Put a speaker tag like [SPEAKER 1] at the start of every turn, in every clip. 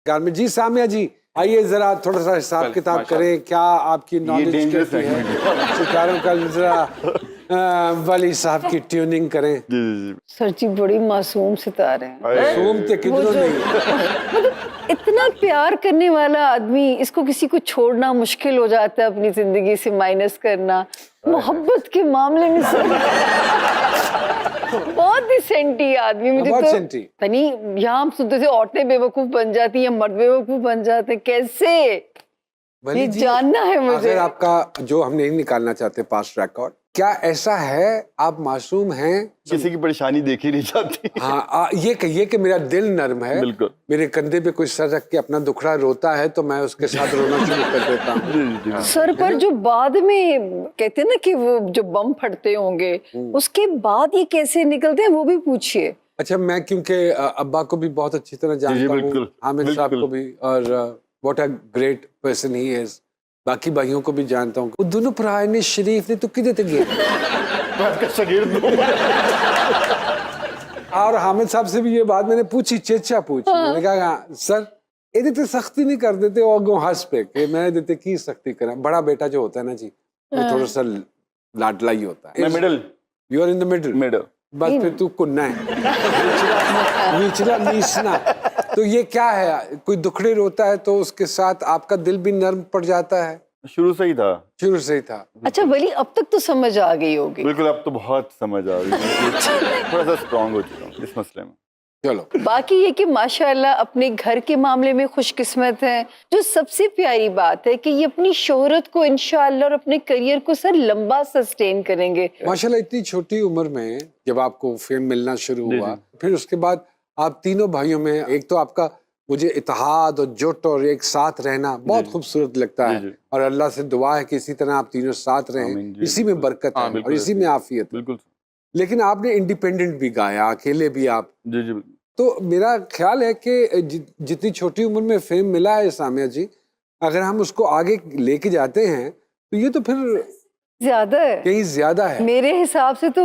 [SPEAKER 1] Garment जी, सामिया जी आइए जरा थोड़ा सा हिसाब किताब करें, क्या आपकी नॉलेज कैसी है, सितारों का जरा वली साहब की ट्यूनिंग करें।
[SPEAKER 2] सर जी बड़ी मासूम सितारे हैं।
[SPEAKER 1] मासूम तो किधरों नहीं।
[SPEAKER 2] मतलब इतना प्यार करने वाला आदमी, इसको किसी को छोड़ना मुश्किल हो जाता है, अपनी जिंदगी से माइनस करना। मोहब्बत के मामले में सर बहुत ही सेंटी आदमी। मुझे
[SPEAKER 1] बहुत
[SPEAKER 2] तो
[SPEAKER 1] सेंटी।
[SPEAKER 2] तनी यहाँ हम सुनते थे औरतें बेवकूफ बन जाती हैं, मर्द बेवकूफ बन जाते हैं, कैसे
[SPEAKER 1] वली
[SPEAKER 2] ये
[SPEAKER 1] जी,
[SPEAKER 2] जानना है मुझे।
[SPEAKER 1] अगर आपका जो हम नहीं निकालना चाहते पास्ट रिकॉर्ड, क्या ऐसा है आप मासूम हैं?
[SPEAKER 3] किसी की परेशानी देखी नहीं जाती।
[SPEAKER 1] हाँ, ये कहिए कि मेरा दिल नर्म है,
[SPEAKER 3] बिल्कुल।
[SPEAKER 1] मेरे कंधे पे कोई सर रख के अपना दुखड़ा रोता है तो मैं उसके साथ रोना शुरू कर देता हूँ।
[SPEAKER 2] सर पर जो बाद में कहते हैं ना कि वो जो बम फटते होंगे, उसके बाद ये कैसे निकलते हैं वो भी पूछिए।
[SPEAKER 1] अच्छा, मैं क्योंकि अब्बा को भी बहुत अच्छी तरह जानता हूँ,
[SPEAKER 3] बिल्कुल,
[SPEAKER 1] हामिद साहब को भी, और what a great person he is, बाकी भाइयों को भी जानता हूँ। वो दोनों पुराने शरीफ ने तो किधर तक गए। और हामिद साहब से भी ये बात मैंने पूछी, चेचा पूछी। मैंने कहा सर ये तो सख्ती नहीं कर देते, और गो हंस पे कि मैंने देते की सख्ती करा। बड़ा बेटा जो होता है ना जी, वो थोड़ा सा लाडला ही होता है।
[SPEAKER 3] मैं middle,
[SPEAKER 1] you are in the middle. बस फिर तू कुन्ना है, निचला नीचना। तो ये क्या है, कोई दुखड़े रोता है तो उसके साथ आपका दिल भी नर्म पड़ जाता है?
[SPEAKER 3] शुरू से ही था।
[SPEAKER 1] शुरू से ही था।
[SPEAKER 2] अच्छा वली, अब तक तो समझ आ गई होगी।
[SPEAKER 3] बिल्कुल, अब तो बहुत समझ आ रही है। थोड़ा सा स्ट्रांग हो चुका हूँ इस मसले में।
[SPEAKER 1] चलो,
[SPEAKER 2] बाकी ये कि माशाल्लाह अपने घर के मामले में खुशकिस्मत हैं। जो सबसे प्यारी बात है कि ये अपनी शोहरत को इंशाअल्लाह और अपने करियर को सर लंबा सस्टेन करेंगे।
[SPEAKER 1] माशाल्लाह इतनी छोटी उम्र में जब आपको फेम मिलना शुरू हुआ, फिर उसके बाद आप तीनों भाइयों में एक तो आपका मुझे इत्तेहाद और जुट और एक साथ रहना बहुत खूबसूरत लगता है, और अल्लाह से दुआ है कि इसी तरह आप तीनों साथ रहें, इसी में बरकत है और इसी में आफियत है।
[SPEAKER 3] बिल्कुल।
[SPEAKER 1] लेकिन आपने इंडिपेंडेंट भी गाया, अकेले भी आप।
[SPEAKER 3] जी।
[SPEAKER 1] तो मेरा ख्याल है कि जितनी छोटी उम्र में फेम मिला है सामिया जी, अगर हम उसको आगे लेके जाते हैं तो ये तो फिर
[SPEAKER 2] ज्यादा है,
[SPEAKER 1] कहीं ज्यादा है।
[SPEAKER 2] मेरे हिसाब से तो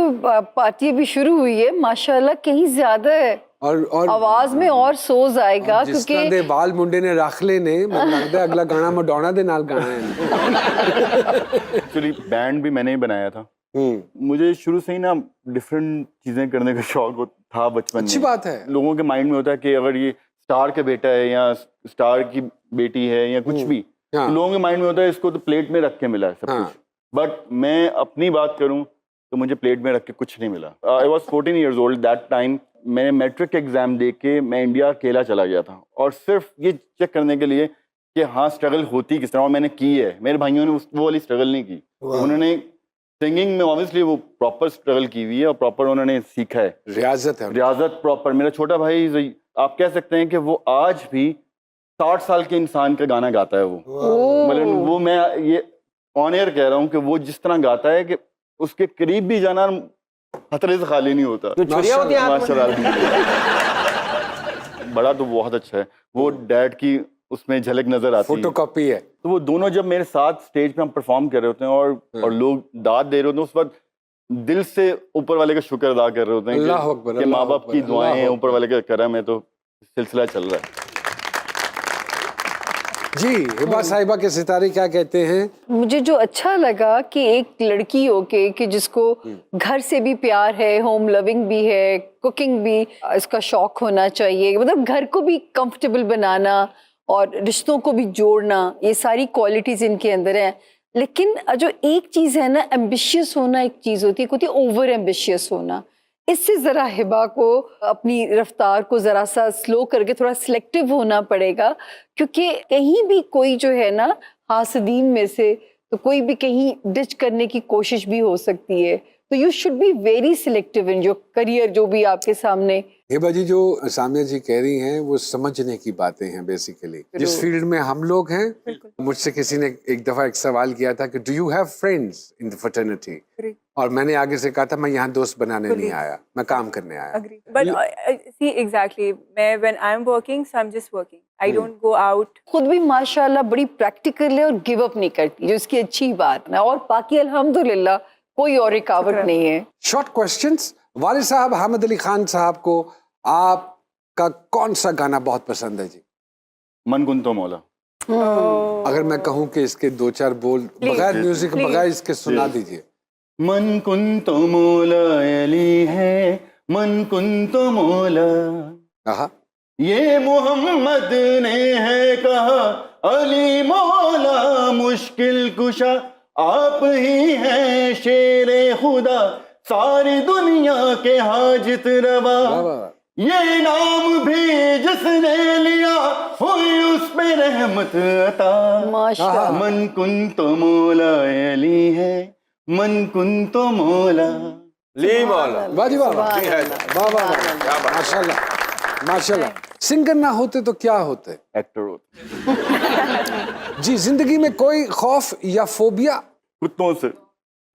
[SPEAKER 2] पार्टी भी शुरू हुई है माशाल्लाह, कहीं ज्यादा है।
[SPEAKER 1] और
[SPEAKER 2] आवाज में और सोज आएगा,
[SPEAKER 1] जिस
[SPEAKER 2] क्योंकि
[SPEAKER 1] तरह दे बाल मुंडे ने रख लेने, मतलब लगता है अगला गाना मडोना दे नाल गाना है।
[SPEAKER 3] एक्चुअली बैंड भी मैंने ही बनाया था। मुझे शुरू से ही ना डिफरेंट चीजें करने का शौक था बचपन में।
[SPEAKER 1] अच्छी बात है।
[SPEAKER 3] लोगों के माइंड में होता है कि अगर ये स्टार का बेटा है या स्टार की बेटी है या कुछ भी, तो लोगों के माइंड में होता है इसको तो प्लेट में रख के मिला है सब कुछ। बट मैं अपनी बात करूं तो मुझे प्लेट में रख के कुछ नहीं मिला। I was 14 years old that time. मैंने मैट्रिक एग्जाम दे के मैं इंडिया अकेला चला गया था, और सिर्फ ये चेक करने के लिए कि हाँ स्ट्रगल होती किस तरह, और मैंने की है। मेरे भाइयों ने वो वाली स्ट्रगल नहीं की। उन्होंने सिंगिंग में ऑब्वियसली वो प्रॉपर स्ट्रगल की हुई है और प्रॉपर उन्होंने सीखा है,
[SPEAKER 1] रियाजत है,
[SPEAKER 3] रियाजत प्रॉपर। मेरा छोटा भाई आप कह सकते हैं कि वो आज भी 60 साल के इंसान का गाना गाता है। वो मतलब वो, मैं ये ऑन एयर कह रहा हूँ कि वो जिस तरह गाता है कि उसके करीब भी जाना खतरे से खाली नहीं होता। माशाल्लाह। बड़ा तो बहुत अच्छा है, वो डैड की उसमें झलक नजर आती है,
[SPEAKER 1] फोटोकॉपी है।
[SPEAKER 3] तो वो दोनों जब मेरे साथ स्टेज पे हम परफॉर्म कर रहे होते हैं और लोग दाद दे रहे होते हैं, उस वक्त दिल से ऊपर वाले का शुक्र अदा कर रहे होते हैं कि माँ बाप की दुआएं हैं, ऊपर वाले का करम है, तो सिलसिला चल रहा है।
[SPEAKER 1] जी हिबा साहिबा के सितारे क्या कहते हैं?
[SPEAKER 2] मुझे जो अच्छा लगा कि एक लड़की होके कि जिसको घर से भी प्यार है, होम लविंग भी है, कुकिंग भी इसका शौक होना चाहिए, मतलब घर को भी कंफर्टेबल बनाना और रिश्तों को भी जोड़ना, ये सारी क्वालिटीज इनके अंदर हैं। लेकिन जो एक चीज़ है ना, एम्बिशियस होना एक चीज़ होती है, होती ओवर एम्बिशियस होना। इससे ज़रा हिबा को अपनी रफ्तार को ज़रा सा स्लो करके थोड़ा सिलेक्टिव होना पड़ेगा, क्योंकि कहीं भी कोई जो है ना हासदीन में से तो कोई भी कहीं डिच करने की कोशिश भी हो सकती है। तो you should be very selective in your career, जो भी आपके सामने।
[SPEAKER 1] हिबा जी, जो सामिया जी कह रही हैं वो समझने की बातें हैं बेसिकली। जिस फील्ड में हम लोग हैं, मुझसे किसी ने एक दफा एक सवाल किया था कि do you have friends in the fraternity, और मैंने आगे से कहा था मैं यहाँ दोस्त बनाने नहीं आया, मैं काम करने आया।
[SPEAKER 4] But see, exactly, मैं when I'm working, so I'm just working. I don't go out.
[SPEAKER 2] खुद भी माशाल्लाह बड़ी प्रैक्टिकल है और गिव अप नहीं करती, जो इसकी अच्छी बात है, और बाकी अल्हम्दुलिल्लाह कोई और रुकावट नहीं है।
[SPEAKER 1] Short questions. वालिद साहब, हामिद अली खान साहब को आपका कौन सा गाना बहुत पसंद है जी?
[SPEAKER 3] मन कुंतो मौला।
[SPEAKER 1] अगर मैं कहूँ कि इसके 2-4 बोल बगैर म्यूजिक बगैर इसके सुना दीजिए।
[SPEAKER 3] मन कुंतो मौला अली है, मन कुंतो मौला,
[SPEAKER 1] आहा,
[SPEAKER 3] ये मोहम्मद ने है कहा, अली मौला मुश्किल कुशा, आप ही हैं शेरे खुदा, सारी दुनिया के हाजित रवा,
[SPEAKER 1] वाह, वाह।
[SPEAKER 3] ये नाम भी जिसने लिया, हुई उस पे रहमत अता।
[SPEAKER 2] माशाल्लाह।
[SPEAKER 3] मन कुंतो मौला अली है, मन कुंतो मौला।
[SPEAKER 5] ली मौला।
[SPEAKER 1] वाह जी वाह, वाह
[SPEAKER 2] सुभान अल्लाह,
[SPEAKER 1] वाह वाह वाह, माशाल्लाह माशाल्लाह। सिंगर ना होते तो क्या होते?
[SPEAKER 3] एक्टर होते।
[SPEAKER 1] जी, जिंदगी में कोई खौफ या फोबिया?
[SPEAKER 3] कुत्तों से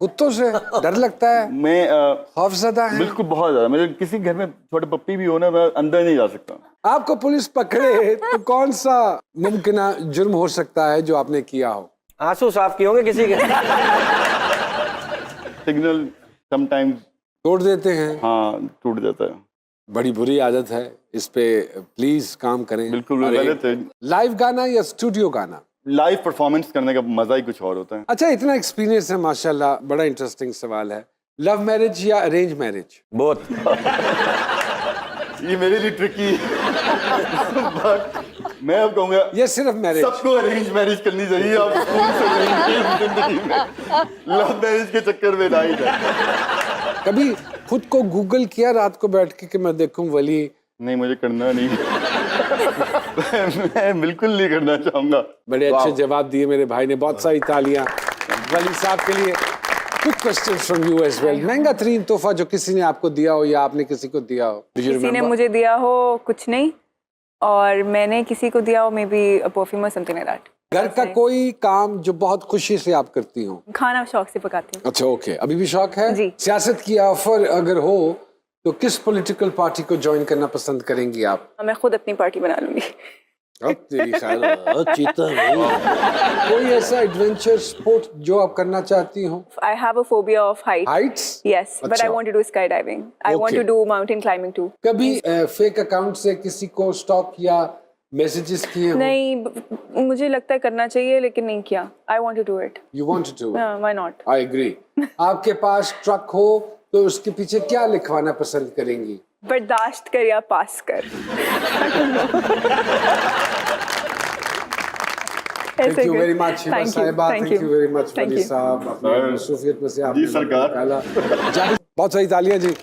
[SPEAKER 1] कुत्तों से डर लगता है?
[SPEAKER 3] मैं
[SPEAKER 1] खौफजदा है?
[SPEAKER 3] बिल्कुल बहुत ज्यादा। मेरे किसी घर में छोटे पप्पी भी हो ना, मैं अंदर नहीं जा सकता।
[SPEAKER 1] आपको पुलिस पकड़े तो कौन सा मुमकिन जुर्म हो सकता है जो आपने किया हो?
[SPEAKER 5] आंसू साफ किए होंगे किसी के।
[SPEAKER 3] सिग्नल समटाइम्स
[SPEAKER 1] तोड़ देते हैं?
[SPEAKER 3] हाँ टूट जाता है।
[SPEAKER 1] बड़ी बुरी आदत है, इस पे प्लीज काम करें।
[SPEAKER 3] बिल्कुल
[SPEAKER 1] और
[SPEAKER 3] गलत है।
[SPEAKER 1] लाइव गाना या स्टूडियो गाना?
[SPEAKER 3] लाइव परफॉर्मेंस करने का मजा ही कुछ और होता है।
[SPEAKER 1] अच्छा, इतना एक्सपीरियंस है माशाल्लाह, बड़ा इंटरेस्टिंग सवाल है। लव मैरिज या अरेंज मैरिज?
[SPEAKER 5] बहुत।
[SPEAKER 3] ये मेरे लिए ट्रिकी बट मैं अब कहूँगा
[SPEAKER 1] ये सिर्फ मैरिज?
[SPEAKER 3] सबको अरेंज मैरिज करनी चाहिए। आप सुकून से रहेंगे जिंदगी में, लव मैरिज के चक्कर में ना ही जाए।
[SPEAKER 1] कभी खुद को गूगल किया रात को बैठ के कि मैं देखूं वली?
[SPEAKER 3] नहीं, मुझे करना नहीं। मैं बिल्कुल नहीं करना चाहूंगा।
[SPEAKER 1] बड़े अच्छे जवाब दिए मेरे भाई ने, बहुत सारी तालियां वली साहब के लिए। कुछ question from you as well. महंगा तरीन तोहफा जो किसी ने आपको दिया हो या आपने किसी को दिया हो?
[SPEAKER 4] किसी ने मुझे दिया हो कुछ नहीं, और मैंने किसी को दिया हो मे बी अ परफ्यूम और समथिंग लाइक दैट।
[SPEAKER 1] घर का कोई काम जो बहुत खुशी से आप करती हो?
[SPEAKER 4] खाना शौक से पकाती हूँ।
[SPEAKER 1] अच्छा, ओके, अभी भी शौक है?
[SPEAKER 4] जी।
[SPEAKER 1] सियासत की ऑफर अगर हो तो किस पॉलिटिकल पार्टी को ज्वाइन करना पसंद करेंगी आप?
[SPEAKER 4] मैं खुद अपनी पार्टी बना लूंगी।
[SPEAKER 1] अब तेरी खैर, चीता नहीं। कोई ऐसा एडवेंचर स्पोर्ट जो आप करना चाहती हो?
[SPEAKER 4] I have a phobia of height.
[SPEAKER 1] Heights?
[SPEAKER 4] Yes, but
[SPEAKER 1] अच्छा।
[SPEAKER 4] I want to do skydiving. I want
[SPEAKER 1] Okay.
[SPEAKER 4] to do mountain climbing too.
[SPEAKER 1] कभी फेक अकाउंट से किसी को स्टॉक या मैसेजेस किए हो?
[SPEAKER 4] नहीं, मुझे लगता है करना चाहिए लेकिन नहीं किया। I want to do it.
[SPEAKER 1] You want to do it?
[SPEAKER 4] Why not?
[SPEAKER 1] I agree. आपके पास ट्रक हो तो उसके पीछे क्या लिखवाना पसंद करेंगी?
[SPEAKER 4] बर्दाश्त कर या पास कर।
[SPEAKER 1] Thank you very much, Hiba साहिबा। Thank you very much,
[SPEAKER 4] Thank
[SPEAKER 1] Wali
[SPEAKER 4] you.
[SPEAKER 1] साहब। अपनी मसरूफियत में से आपने
[SPEAKER 3] जी, सरकार।
[SPEAKER 1] निकाला। बहुत सारी तालियां जी।